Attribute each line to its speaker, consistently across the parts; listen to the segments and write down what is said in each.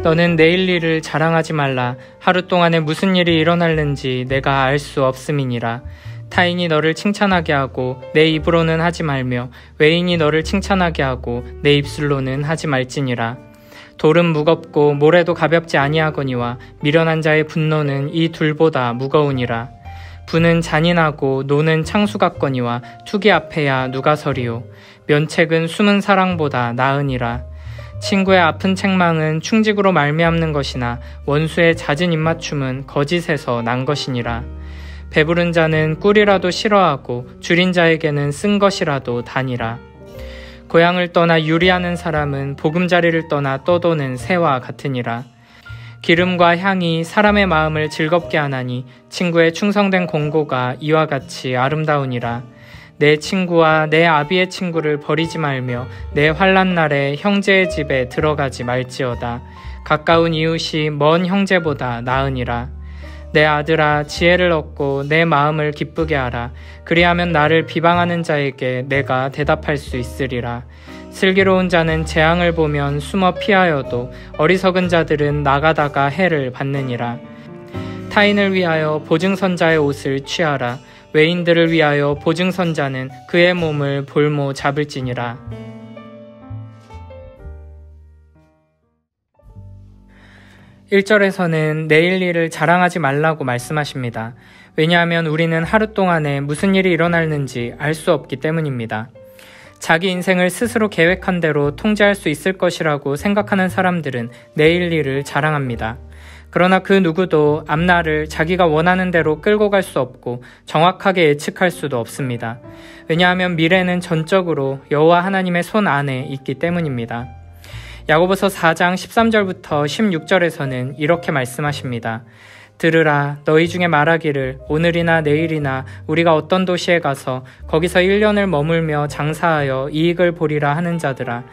Speaker 1: 너는 내일 일을 자랑하지 말라. 하루 동안에 무슨 일이 일어날는지 내가 알 수 없음이니라. 타인이 너를 칭찬하게 하고 내 입으로는 하지 말며 외인이 너를 칭찬하게 하고 내 입술로는 하지 말지니라. 돌은 무겁고 모래도 가볍지 아니하거니와 미련한 자의 분노는 이 둘보다 무거우니라. 부는 잔인하고 노는 창수 같거니와 투기 앞에야 누가 서리요. 면책은 숨은 사랑보다 나으니라. 친구의 아픈 책망은 충직으로 말미암는 것이나 원수의 잦은 입맞춤은 거짓에서 난 것이니라. 배부른 자는 꿀이라도 싫어하고 줄인 자에게는 쓴 것이라도 다니라. 고향을 떠나 유리하는 사람은 보금자리를 떠나 떠도는 새와 같으니라. 기름과 향이 사람의 마음을 즐겁게 하나니 친구의 충성된 공고가 이와 같이 아름다우니라. 내 친구와 내 아비의 친구를 버리지 말며 내 환난 날에 형제의 집에 들어가지 말지어다. 가까운 이웃이 먼 형제보다 나으니라. 내 아들아, 지혜를 얻고 내 마음을 기쁘게 하라. 그리하면 나를 비방하는 자에게 내가 대답할 수 있으리라. 슬기로운 자는 재앙을 보면 숨어 피하여도 어리석은 자들은 나가다가 해를 받느니라. 타인을 위하여 보증선자의 옷을 취하라. 외인들을 위하여 보증선자는 그의 몸을 볼모 잡을지니라. 1절에서는 내일 일을 자랑하지 말라고 말씀하십니다. 왜냐하면 우리는 하루 동안에 무슨 일이 일어날는지 알 수 없기 때문입니다. 자기 인생을 스스로 계획한 대로 통제할 수 있을 것이라고 생각하는 사람들은 내일 일을 자랑합니다. 그러나 그 누구도 앞날을 자기가 원하는 대로 끌고 갈 수 없고 정확하게 예측할 수도 없습니다. 왜냐하면 미래는 전적으로 여호와 하나님의 손 안에 있기 때문입니다. 야고보서 4장 13절부터 16절에서는 이렇게 말씀하십니다. 들으라, 너희 중에 말하기를 오늘이나 내일이나 우리가 어떤 도시에 가서 거기서 1년을 머물며 장사하여 이익을 보리라 하는 자들아.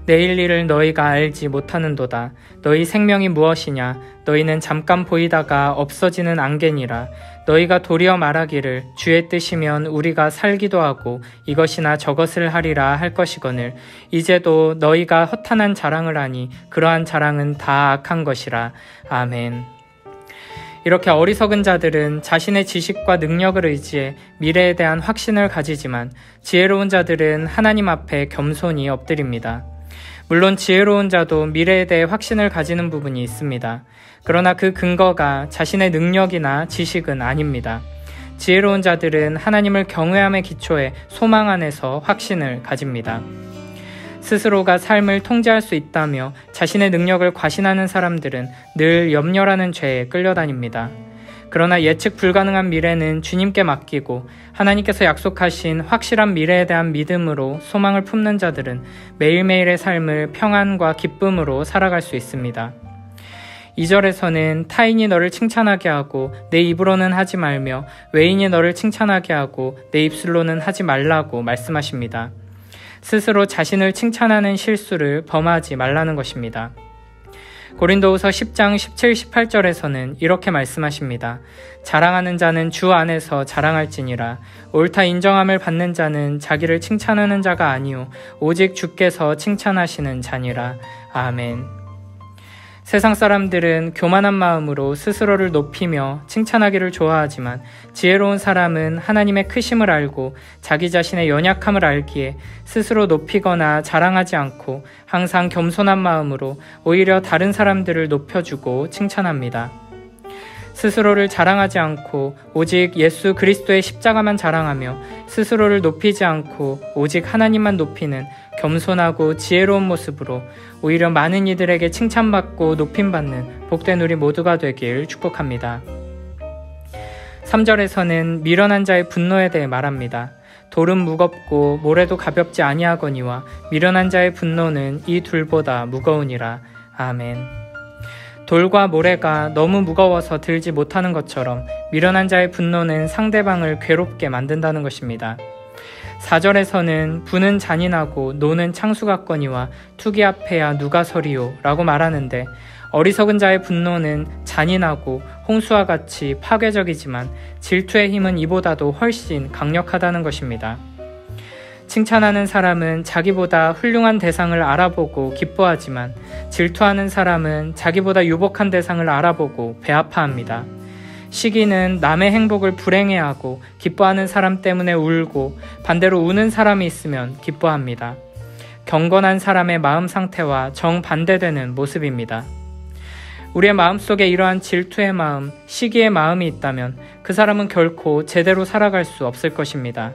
Speaker 1: 내일 일을 너희가 알지 못하는도다. 너희 생명이 무엇이냐? 너희는 잠깐 보이다가 없어지는 안개니라. 너희가 도리어 말하기를 주의 뜻이면 우리가 살기도 하고 이것이나 저것을 하리라 할 것이거늘 이제도 너희가 허탄한 자랑을 하니 그러한 자랑은 다 악한 것이라. 아멘. 이렇게 어리석은 자들은 자신의 지식과 능력을 의지해 미래에 대한 확신을 가지지만 지혜로운 자들은 하나님 앞에 겸손히 엎드립니다. 물론 지혜로운 자도 미래에 대해 확신을 가지는 부분이 있습니다. 그러나 그 근거가 자신의 능력이나 지식은 아닙니다. 지혜로운 자들은 하나님을 경외함에 기초해 소망 안에서 확신을 가집니다. 스스로가 삶을 통제할 수 있다며 자신의 능력을 과신하는 사람들은 늘 염려라는 죄에 끌려다닙니다. 그러나 예측 불가능한 미래는 주님께 맡기고 하나님께서 약속하신 확실한 미래에 대한 믿음으로 소망을 품는 자들은 매일매일의 삶을 평안과 기쁨으로 살아갈 수 있습니다. 2절에서는 타인이 너를 칭찬하게 하고 내 입으로는 하지 말며 외인이 너를 칭찬하게 하고 내 입술로는 하지 말라고 말씀하십니다. 스스로 자신을 칭찬하는 실수를 범하지 말라는 것입니다. 고린도후서 10장 17, 18절에서는 이렇게 말씀하십니다. 자랑하는 자는 주 안에서 자랑할지니라. 옳다 인정함을 받는 자는 자기를 칭찬하는 자가 아니요 오직 주께서 칭찬하시는 자니라. 아멘. 세상 사람들은 교만한 마음으로 스스로를 높이며 칭찬하기를 좋아하지만 지혜로운 사람은 하나님의 크심을 알고 자기 자신의 연약함을 알기에 스스로 높이거나 자랑하지 않고 항상 겸손한 마음으로 오히려 다른 사람들을 높여주고 칭찬합니다. 스스로를 자랑하지 않고 오직 예수 그리스도의 십자가만 자랑하며 스스로를 높이지 않고 오직 하나님만 높이는 겸손하고 지혜로운 모습으로 오히려 많은 이들에게 칭찬받고 높임받는 복된 우리 모두가 되길 축복합니다. 3절에서는 미련한 자의 분노에 대해 말합니다. 돌은 무겁고 모래도 가볍지 아니하거니와 미련한 자의 분노는 이 둘보다 무거우니라. 아멘. 돌과 모래가 너무 무거워서 들지 못하는 것처럼 미련한 자의 분노는 상대방을 괴롭게 만든다는 것입니다. 4절에서는 부는 잔인하고 노는 창수 같거니와 투기 앞에야 누가 서리요 라고 말하는데 어리석은 자의 분노는 잔인하고 홍수와 같이 파괴적이지만 질투의 힘은 이보다도 훨씬 강력하다는 것입니다. 칭찬하는 사람은 자기보다 훌륭한 대상을 알아보고 기뻐하지만 질투하는 사람은 자기보다 유복한 대상을 알아보고 배아파합니다. 시기는 남의 행복을 불행해하고 기뻐하는 사람 때문에 울고 반대로 우는 사람이 있으면 기뻐합니다. 경건한 사람의 마음 상태와 정반대되는 모습입니다. 우리의 마음속에 이러한 질투의 마음, 시기의 마음이 있다면 그 사람은 결코 제대로 살아갈 수 없을 것입니다.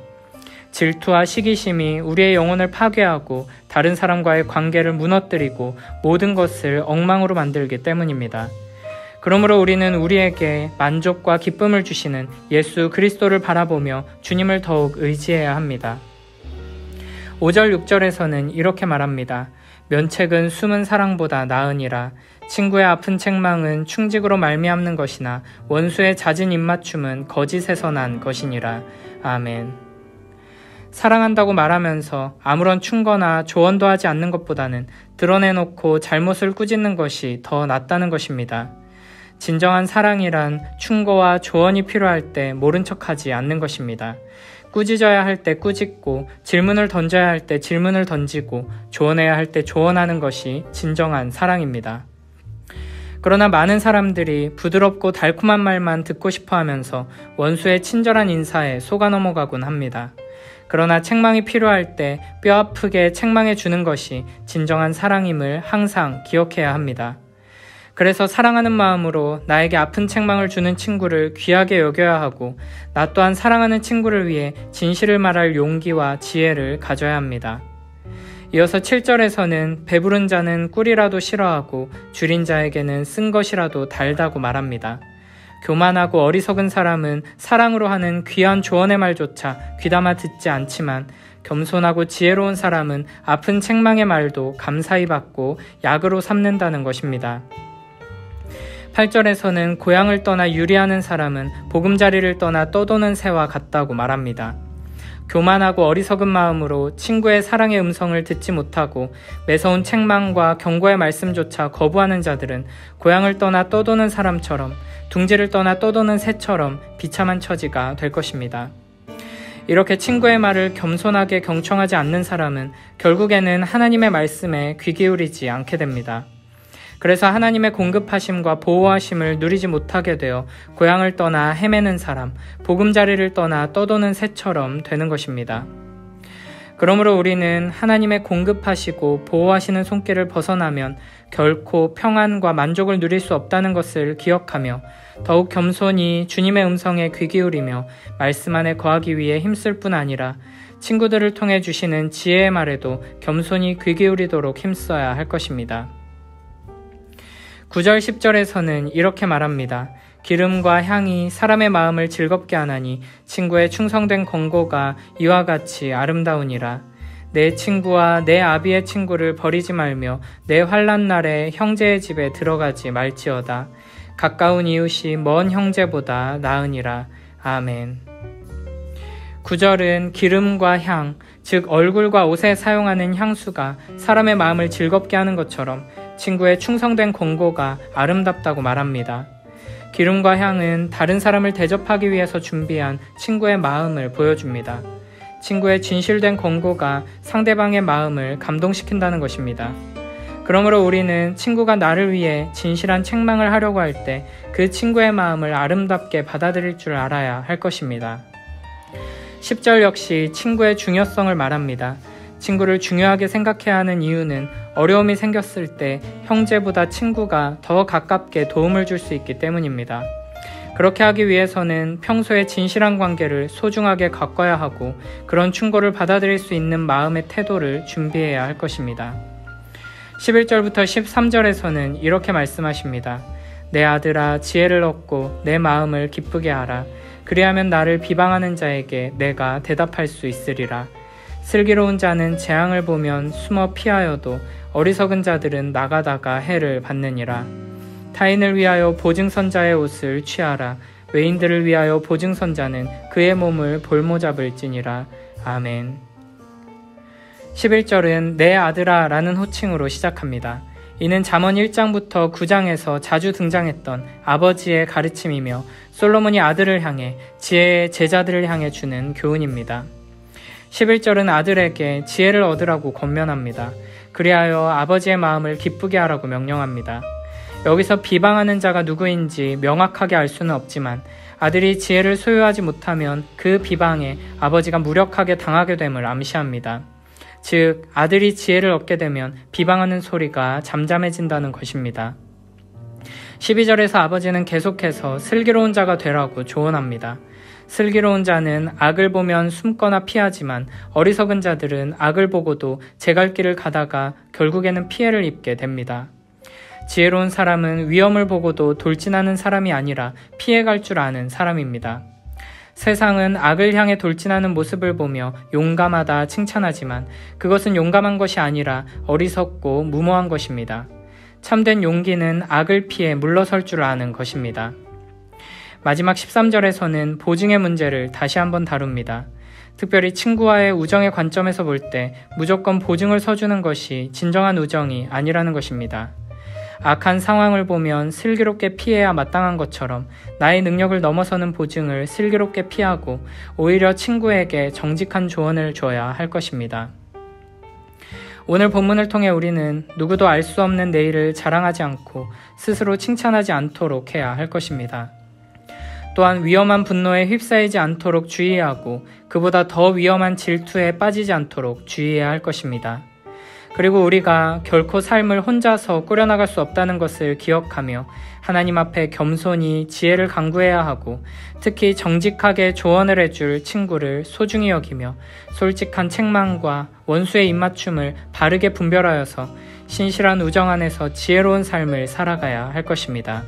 Speaker 1: 질투와 시기심이 우리의 영혼을 파괴하고 다른 사람과의 관계를 무너뜨리고 모든 것을 엉망으로 만들기 때문입니다. 그러므로 우리는 우리에게 만족과 기쁨을 주시는 예수 그리스도를 바라보며 주님을 더욱 의지해야 합니다. 5절 6절에서는 이렇게 말합니다. 면책은 숨은 사랑보다 나으니라. 친구의 아픈 책망은 충직으로 말미암는 것이나 원수의 잦은 입맞춤은 거짓에서 난 것이니라. 아멘. 사랑한다고 말하면서 아무런 충고나 조언도 하지 않는 것보다는 드러내놓고 잘못을 꾸짖는 것이 더 낫다는 것입니다. 진정한 사랑이란 충고와 조언이 필요할 때 모른 척하지 않는 것입니다. 꾸짖어야 할 때 꾸짖고 질문을 던져야 할 때 질문을 던지고 조언해야 할 때 조언하는 것이 진정한 사랑입니다. 그러나 많은 사람들이 부드럽고 달콤한 말만 듣고 싶어 하면서 원수의 친절한 인사에 속아 넘어가곤 합니다. 그러나 책망이 필요할 때 뼈아프게 책망해 주는 것이 진정한 사랑임을 항상 기억해야 합니다. 그래서 사랑하는 마음으로 나에게 아픈 책망을 주는 친구를 귀하게 여겨야 하고 나 또한 사랑하는 친구를 위해 진실을 말할 용기와 지혜를 가져야 합니다. 이어서 7절에서는 배부른 자는 꿀이라도 싫어하고 줄인 자에게는 쓴 것이라도 달다고 말합니다. 교만하고 어리석은 사람은 사랑으로 하는 귀한 조언의 말조차 귀담아 듣지 않지만 겸손하고 지혜로운 사람은 아픈 책망의 말도 감사히 받고 약으로 삼는다는 것입니다. 8절에서는 고향을 떠나 유리하는 사람은 보금자리를 떠나 떠도는 새와 같다고 말합니다. 교만하고 어리석은 마음으로 친구의 사랑의 음성을 듣지 못하고 매서운 책망과 경고의 말씀조차 거부하는 자들은 고향을 떠나 떠도는 사람처럼 둥지를 떠나 떠도는 새처럼 비참한 처지가 될 것입니다. 이렇게 친구의 말을 겸손하게 경청하지 않는 사람은 결국에는 하나님의 말씀에 귀 기울이지 않게 됩니다. 그래서 하나님의 공급하심과 보호하심을 누리지 못하게 되어 고향을 떠나 헤매는 사람, 보금자리를 떠나 떠도는 새처럼 되는 것입니다. 그러므로 우리는 하나님의 공급하시고 보호하시는 손길을 벗어나면 결코 평안과 만족을 누릴 수 없다는 것을 기억하며 더욱 겸손히 주님의 음성에 귀 기울이며 말씀 안에 거하기 위해 힘쓸 뿐 아니라 친구들을 통해 주시는 지혜의 말에도 겸손히 귀 기울이도록 힘써야 할 것입니다. 9절 10절에서는 이렇게 말합니다. 기름과 향이 사람의 마음을 즐겁게 하나니 친구의 충성된 권고가 이와 같이 아름다우니라. 내 친구와 내 아비의 친구를 버리지 말며 내 환난 날에 형제의 집에 들어가지 말지어다. 가까운 이웃이 먼 형제보다 나으니라. 아멘. 9절은 기름과 향, 즉 얼굴과 옷에 사용하는 향수가 사람의 마음을 즐겁게 하는 것처럼 친구의 충성된 권고가 아름답다고 말합니다. 기름과 향은 다른 사람을 대접하기 위해서 준비한 친구의 마음을 보여줍니다. 친구의 진실된 권고가 상대방의 마음을 감동시킨다는 것입니다. 그러므로 우리는 친구가 나를 위해 진실한 책망을 하려고 할 때 그 친구의 마음을 아름답게 받아들일 줄 알아야 할 것입니다. 10절 역시 친구의 중요성을 말합니다. 친구를 중요하게 생각해야 하는 이유는 어려움이 생겼을 때 형제보다 친구가 더 가깝게 도움을 줄 수 있기 때문입니다. 그렇게 하기 위해서는 평소에 진실한 관계를 소중하게 가꿔야 하고 그런 충고를 받아들일 수 있는 마음의 태도를 준비해야 할 것입니다. 11절부터 13절에서는 이렇게 말씀하십니다. 내 아들아 지혜를 얻고 내 마음을 기쁘게 하라. 그리하면 나를 비방하는 자에게 내가 대답할 수 있으리라. 슬기로운 자는 재앙을 보면 숨어 피하여도 어리석은 자들은 나가다가 해를 받느니라. 타인을 위하여 보증선자의 옷을 취하라. 외인들을 위하여 보증선자는 그의 몸을 볼모잡을지니라. 아멘. 11절은 내 아들아 라는 호칭으로 시작합니다. 이는 잠언 1장부터 9장에서 자주 등장했던 아버지의 가르침이며 솔로몬이 아들을 향해 지혜의 제자들을 향해 주는 교훈입니다. 11절은 아들에게 지혜를 얻으라고 권면합니다. 그리하여 아버지의 마음을 기쁘게 하라고 명령합니다. 여기서 비방하는 자가 누구인지 명확하게 알 수는 없지만 아들이 지혜를 소유하지 못하면 그 비방에 아버지가 무력하게 당하게 됨을 암시합니다. 즉, 아들이 지혜를 얻게 되면 비방하는 소리가 잠잠해진다는 것입니다. 12절에서 아버지는 계속해서 슬기로운 자가 되라고 조언합니다. 슬기로운 자는 악을 보면 숨거나 피하지만 어리석은 자들은 악을 보고도 제 갈 길을 가다가 결국에는 피해를 입게 됩니다. 지혜로운 사람은 위험을 보고도 돌진하는 사람이 아니라 피해갈 줄 아는 사람입니다. 세상은 악을 향해 돌진하는 모습을 보며 용감하다 칭찬하지만 그것은 용감한 것이 아니라 어리석고 무모한 것입니다. 참된 용기는 악을 피해 물러설 줄 아는 것입니다. 마지막 13절에서는 보증의 문제를 다시 한번 다룹니다. 특별히 친구와의 우정의 관점에서 볼 때 무조건 보증을 서주는 것이 진정한 우정이 아니라는 것입니다. 악한 상황을 보면 슬기롭게 피해야 마땅한 것처럼 나의 능력을 넘어서는 보증을 슬기롭게 피하고 오히려 친구에게 정직한 조언을 줘야 할 것입니다. 오늘 본문을 통해 우리는 누구도 알 수 없는 내일을 자랑하지 않고 스스로 칭찬하지 않도록 해야 할 것입니다. 또한 위험한 분노에 휩싸이지 않도록 주의하고 그보다 더 위험한 질투에 빠지지 않도록 주의해야 할 것입니다. 그리고 우리가 결코 삶을 혼자서 꾸려나갈 수 없다는 것을 기억하며 하나님 앞에 겸손히 지혜를 간구해야 하고 특히 정직하게 조언을 해줄 친구를 소중히 여기며 솔직한 책망과 원수의 입맞춤을 바르게 분별하여서 신실한 우정 안에서 지혜로운 삶을 살아가야 할 것입니다.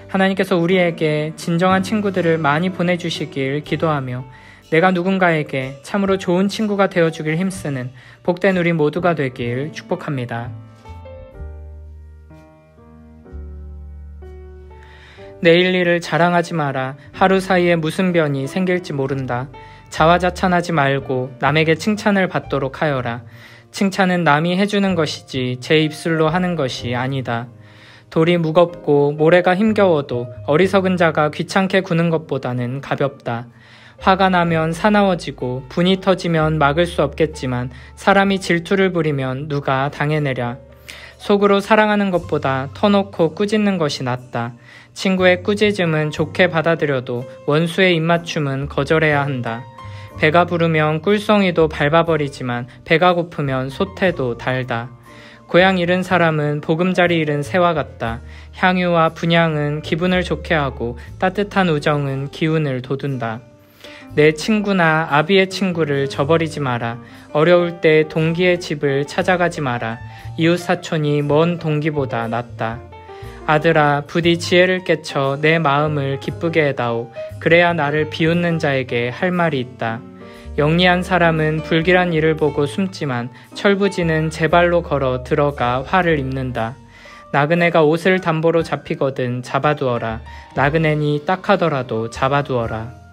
Speaker 1: 하나님께서 우리에게 진정한 친구들을 많이 보내주시길 기도하며 내가 누군가에게 참으로 좋은 친구가 되어주길 힘쓰는 복된 우리 모두가 되길 축복합니다. 내일 일을 자랑하지 마라. 하루 사이에 무슨 변이 생길지 모른다. 자화자찬하지 말고 남에게 칭찬을 받도록 하여라. 칭찬은 남이 해주는 것이지 제 입술로 하는 것이 아니다. 돌이 무겁고 모래가 힘겨워도 어리석은 자가 귀찮게 구는 것보다는 가볍다. 화가 나면 사나워지고 분이 터지면 막을 수 없겠지만 사람이 질투를 부리면 누가 당해내랴. 속으로 사랑하는 것보다 터놓고 꾸짖는 것이 낫다. 친구의 꾸짖음은 좋게 받아들여도 원수의 입맞춤은 거절해야 한다. 배가 부르면 꿀송이도 밟아버리지만 배가 고프면 솥에도 달다. 고향 잃은 사람은 보금자리 잃은 새와 같다. 향유와 분향은 기분을 좋게 하고 따뜻한 우정은 기운을 돋운다. 내 친구나 아비의 친구를 저버리지 마라. 어려울 때 동기의 집을 찾아가지 마라. 이웃사촌이 먼 동기보다 낫다. 아들아, 부디 지혜를 깨쳐 내 마음을 기쁘게 해다오. 그래야 나를 비웃는 자에게 할 말이 있다. 영리한 사람은 불길한 일을 보고 숨지만 철부지는 제 발로 걸어 들어가 화를 입는다. 나그네가 옷을 담보로 잡히거든 잡아두어라. 나그네니 딱하더라도 잡아두어라.